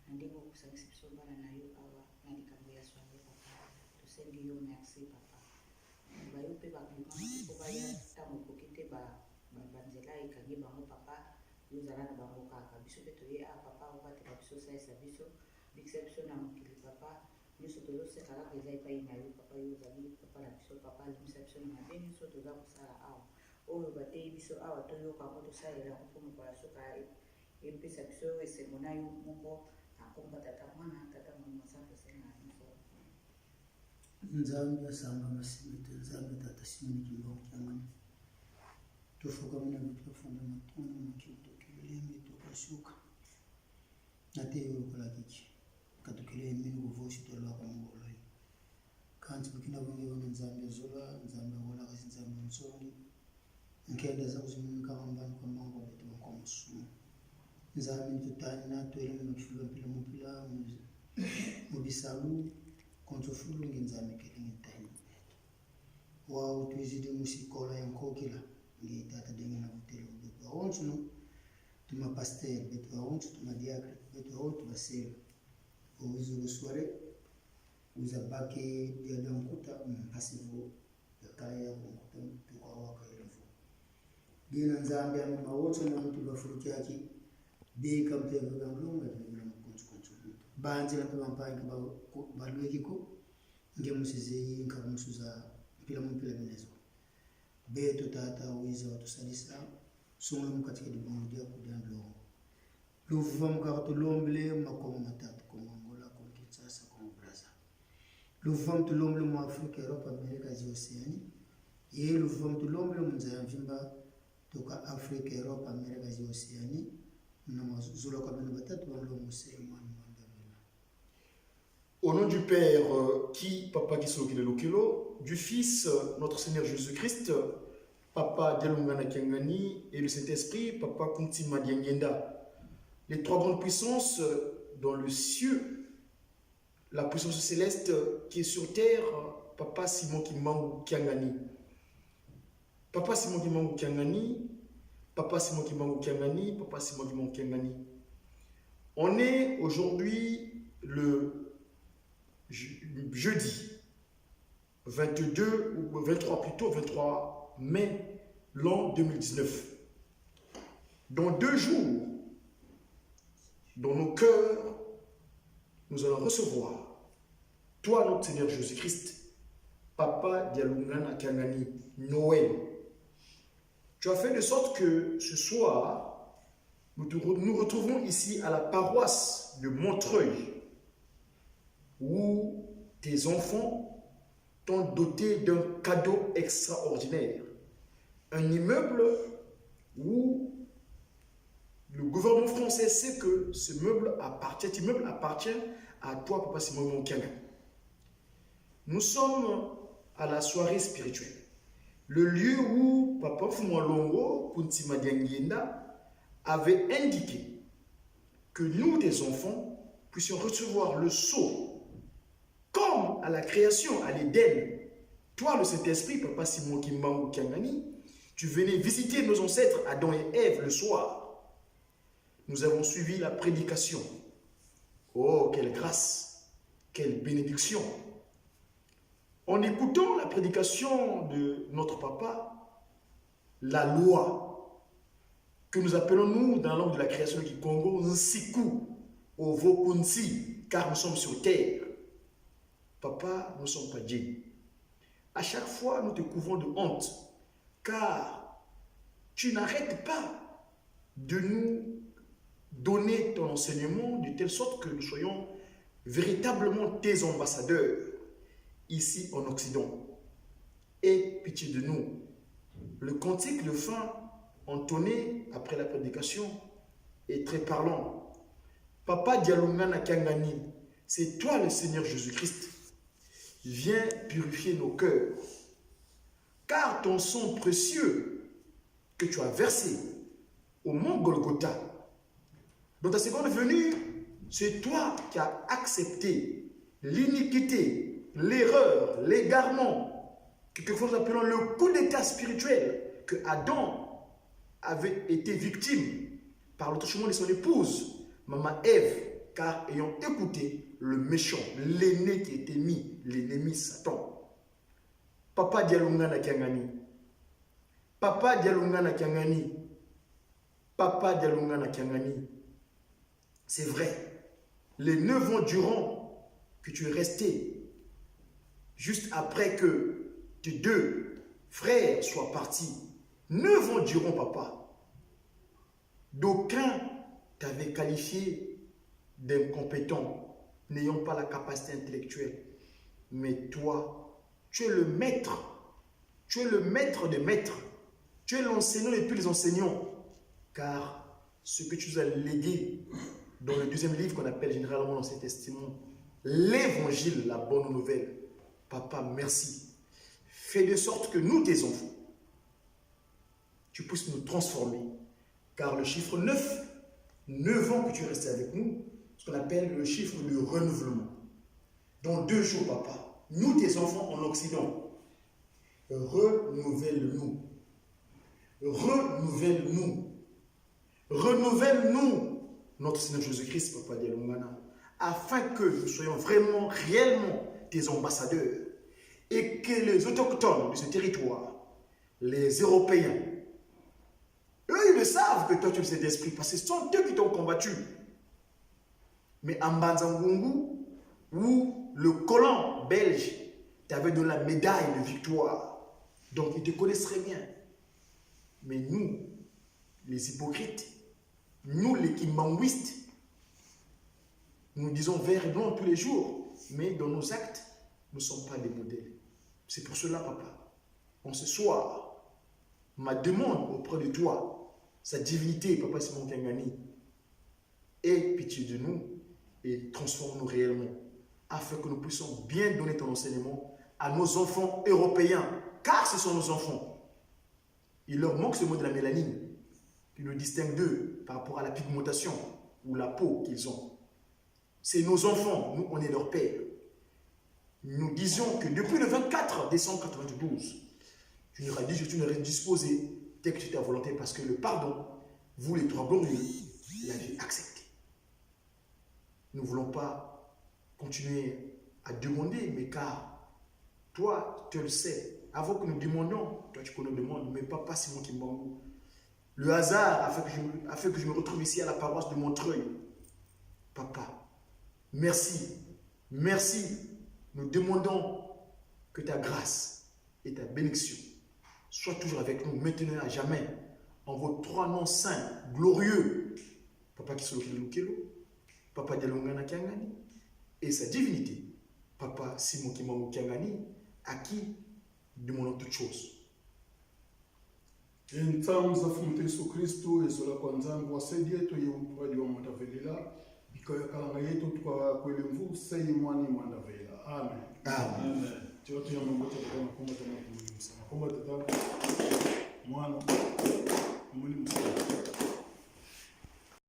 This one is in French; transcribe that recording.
Nandiko kusangisa bana na yo awa na likambo ya soirée papa. Tosengi yo merci papa. Bayo pe ba bima ko baya tango kokite ba banzela ikangi bango papa. Yo zala na bango kaka biso pe toye a papa o ba te biso sa biso exception na mokili papa. Biso tozo se kala eza epai na yo papa yo zali papa na biso papa exception na bien biso toza kosala awa. Oyo batei biso awa toyoka ko tosalela ko mokola soka epesa biso esengo na yo moko akomba tata mwana tata mwana sante senga biso. Nzambe asanga masimito nzambe tata simoni kimbongo kyangani tofuka muna bitu funda matona makibuto kilemi tokashuka nate yo kola kiki katukile mimi kuvoshi tolwa kwa ngolo kanti bukina bonge wana nzambe zola nzambe wala kasi nzambe nsoni nkenda za kuzimuka ambani kwa mango betu kwa musu nzambe tutani na twele mfula mpila mpila mubisalu kontofulu nzambe kelingi tani wa utwizidi musikola yankokila ngi tata denga na butelo betu awontu no tuma pasteur betu awontu tuma diacre betu awontu basela owizo soirée uzabaki dia mkuta mpasivo yakaya mkuta tukwa waka elefu dina nzambe ama wote na mtu bafuruki yake de kampe ngulunga na mkunchu banzi na pema mpangi balweki ko nge musizi nkamusuza mpila minezo beto tata wizo tusalisa sungula mukatika dibongo dia kudandlo luva mukarato lomble makomo matatu ko Angola ko Kinshasa ko Braza luva mtulomble mu Afrika Europa Amerika zi Oceani ye luva mtulomble munza mvimba toka Afrika Europa Amerika zi Oceani na mazula kwa bino batatu balo musema Au nom du Père, qui, Papa Gisogi le Lokelo, du Fils, notre Seigneur Jésus-Christ, Papa Dialungana Kiangani, et le Saint-Esprit, Papa Kunti Madiangenda, les trois grandes puissances dans le ciel, la puissance céleste qui est sur terre, Papa Simon Kimangou Kiangani. Papa Simon Kimangou Kiangani, Papa Simon Kimangou Kiangani, Papa Simon Kimangou Kiangani. On est aujourd'hui le jeudi 22 ou 23 plutôt 23 mai l'an 2019. Dans 2 jours, dans nos cœurs, nous allons recevoir toi notre Seigneur Jésus-Christ, Papa Dialungana Kiangani, Noël. Tu as fait de sorte que ce soir, nous retrouvons ici à la paroisse de Montreuil, où tes enfants t'ont doté d'un cadeau extraordinaire. Un immeuble où le gouvernement français sait que cet immeuble appartient à toi, Papa Simon Monkianga. Nous sommes à la soirée spirituelle. Le lieu où Papa Fumwalongo, Kunti Madiangenda, avait indiqué que nous, des enfants, puissions recevoir le sceau comme à la création, à l'Éden. Toi, le Saint-Esprit, Papa Simon Kimangou Kiangani, tu venais visiter nos ancêtres Adam et Ève le soir. Nous avons suivi la prédication. Oh, quelle grâce, quelle bénédiction. En écoutant la prédication de notre papa, la loi, que nous appelons nous, dans la langue de la création du Congo, Nsiku, Ovo Kunsi, car nous sommes sur terre. Papa, nous ne sommes pas Dieu. À chaque fois, nous te couvrons de honte, car tu n'arrêtes pas de nous donner ton enseignement de telle sorte que nous soyons véritablement tes ambassadeurs ici en Occident. Aie pitié de nous. Le cantique de fin entonné après la prédication est très parlant. Papa Dialungana Kiangani, c'est toi le Seigneur Jésus-Christ. Viens purifier nos cœurs. Car ton sang précieux que tu as versé au mont Golgotha, dans ta seconde venue, c'est toi qui as accepté l'iniquité, l'erreur, l'égarement, que quelquefois nous appelons le coup d'état spirituel que Adam avait été victime par le touchement de son épouse, Maman Ève, car ayant écouté le méchant, l'aîné qui était mis, l'ennemi Satan. Papa Dialunga na Kiangani. Papa Dialunga na Kiangani. Papa Dialunga na Kiangani. C'est vrai, les 9 ans durant que tu es resté, juste après que tes 2 frères soient partis, 9 ans durant, papa, d'aucuns t'avaient qualifié d'incompétent, n'ayant pas la capacité intellectuelle. Mais toi, tu es le maître. Tu es le maître des maîtres. Tu es l'enseignant de tous les enseignants. Car ce que tu nous as légué dans le 2e livre qu'on appelle généralement l'Ancien Testament, l'Évangile, la bonne nouvelle. Papa, merci. Fais de sorte que nous, tes enfants, tu puisses nous transformer. Car le chiffre 9, 9 ans que tu es resté avec nous, ce qu'on appelle le chiffre de renouvellement. Dans 2 jours, papa, nous, tes enfants en Occident, renouvelle-nous. Renouvelle-nous. Renouvelle-nous, notre Seigneur Jésus-Christ, papa Dialungana, afin que nous soyons vraiment, réellement tes ambassadeurs et que les autochtones de ce territoire, les Européens, eux, ils le savent que toi, tu es cet esprit, parce que ce sont eux qui t'ont combattu. Mais en Banzangungu, où le colon belge t'avait donné la médaille de victoire, donc ils te connaissent très bien. Mais nous, les hypocrites, nous, les kimbanguistes, nous disons vert et blanc tous les jours, mais dans nos actes, nous ne sommes pas des modèles. C'est pour cela, papa, en ce soir, ma demande auprès de toi, sa divinité, papa Simon Kiangani, aie pitié de nous et transforme-nous réellement, afin que nous puissions bien donner ton enseignement à nos enfants européens, car ce sont nos enfants. Il leur manque ce mot de la mélanine, qui nous distingue d'eux par rapport à la pigmentation ou la peau qu'ils ont. C'est nos enfants, nous, on est leur père. Nous disions que depuis le 24 décembre 1992, tu nous as dit que tu n'aurais disposé dès que tu étais à volonté, parce que le pardon, vous les 3 glorieux, l'avez accepté. Nous ne voulons pas continuer à demander, mais car toi, tu le sais, avant que nous demandions, toi tu connais le demande, mais papa Simon Kimbangu. Le hasard a fait que je me retrouve ici à la paroisse de Montreuil. Papa, merci, merci. Nous demandons que ta grâce et ta bénédiction soient toujours avec nous, maintenant et à jamais, en vos 3 noms saints, glorieux. Papa Kisolokilo, Papa Dialungana Kiangani, et sa divinité, Papa Simon Kimbangu Kiangani, à qui demandons toutes choses. Ntamu za fumu Yesu Kristo ezola kwa nzangu wasaidia yetu yeumpadi wa matavelela bikaya kalanga yetu kwa kwele mvu sei mwani mwandavela. Amen. Amen. Choto ya Mungu kwa makomba tena kumulisa. Makomba tata mwana kumulisa.